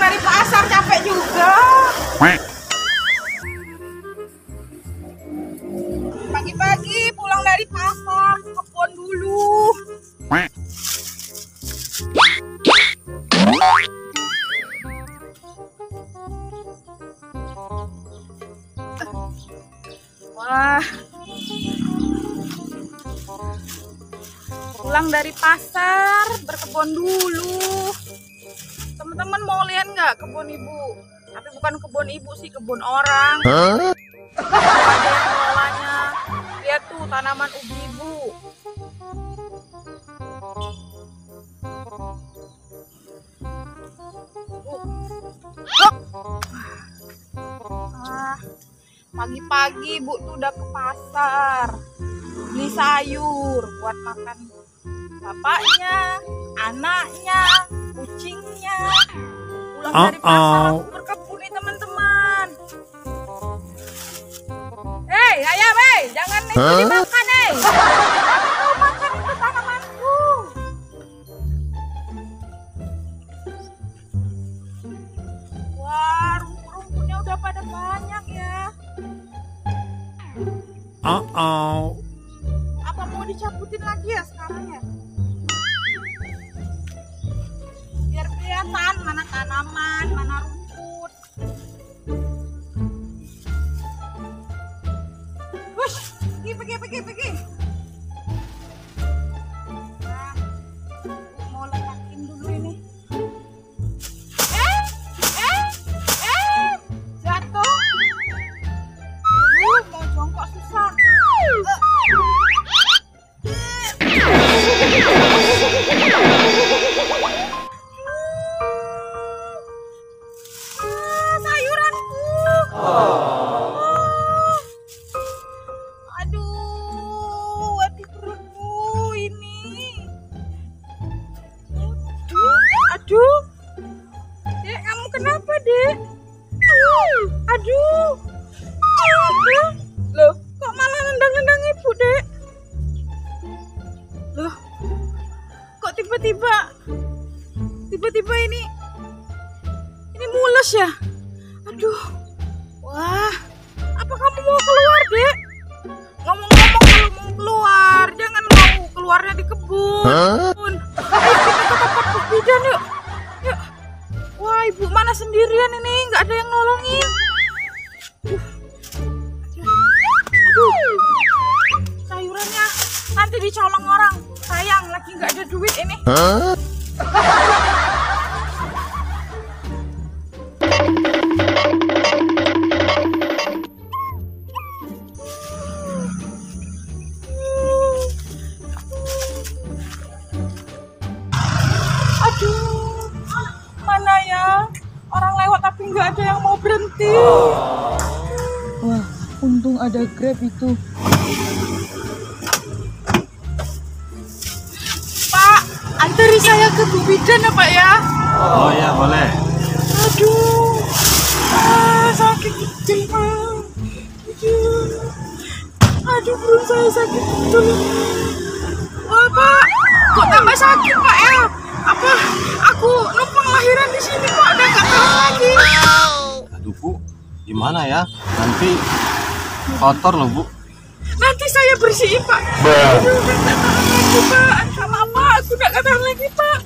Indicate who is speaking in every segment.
Speaker 1: dari pasar capek juga. Pagi-pagi pulang dari pasar, ke kebun dulu. Wah, pulang dari pasar, berkebun dulu. Teman-teman mau lihat nggak kebun ibu? Tapi bukan kebun ibu sih, kebun orang. Ada yang mengelolanya. Lihat tuh tanaman ubi ibu. Pagi-pagi ibu tuh udah ke pasar beli sayur buat makan bapaknya, anaknya, kucingnya. Pulang dari pasar aku berkebun nih teman-teman. Hei ayam, jangan itu dimakan Aku makan itu tanamanku. Wah, rumput-rumputnya udah pada banyak ya. Apa mau dicabutin lagi ya sekarang ya? Biar kelihatan mana tanaman, mana rumput. Wush, pergi. Nah, mau letakin dulu ini. Jatuh. Mau jongkok susah. Sayuranku. Aduh, perutku ini. Aduh. Dek, kamu kenapa, Dek? Aduh. Loh, kok malah nendang-nendang ibu, Dek? Loh, kok tiba-tiba ini mules ya? Aduh, wah, apa kamu mau keluar, Dek? Ngomong-ngomong kalau mau keluar, jangan mau keluarnya di kebun. Ayo kita ke tempat bidan yuk. Wah, ibu mana sendirian ini, nggak ada yang nolongin. Sayurannya nanti dicolong orang. Sayang, lagi nggak ada duit ini. Aduh, mana ya? Orang lewat tapi nggak ada yang mau berhenti. Wah, untung ada Grab itu. Pak, antari saya ke Bu Bidan ya Pak ya?
Speaker 2: Oh ya, boleh.
Speaker 1: Aduh, sakit betul Pak. Aduh, perut saya sakit betul. Wah Pak, kok tambah sakit Pak ya? Apa aku numpang lahiran di sini kok ada nggak tahu lagi?
Speaker 2: Aduh Bu, gimana ya? Nanti kotor loh Bu.
Speaker 1: Nanti saya bersihin Pak. Aduh, nggak tahan lagi Pak. Sama apa? Aku nggak tahan lagi Pak.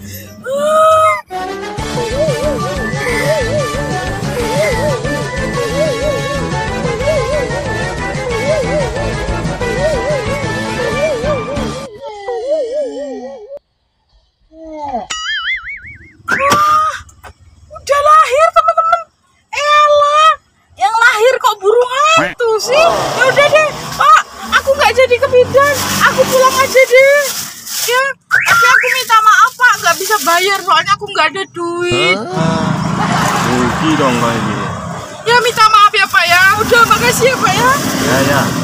Speaker 1: Udah lahir teman-teman. Elah, yang lahir kok burung hantu sih? Ya udah deh Pak, aku nggak jadi ke bidan, aku pulang aja deh. Ya, tapi aku minta maaf Pak, nggak bisa bayar soalnya aku nggak ada duit.
Speaker 2: Rugi dong kayak gini.
Speaker 1: Ya minta maaf ya Pak ya. Udah, makasih ya Pak ya.
Speaker 2: Ya.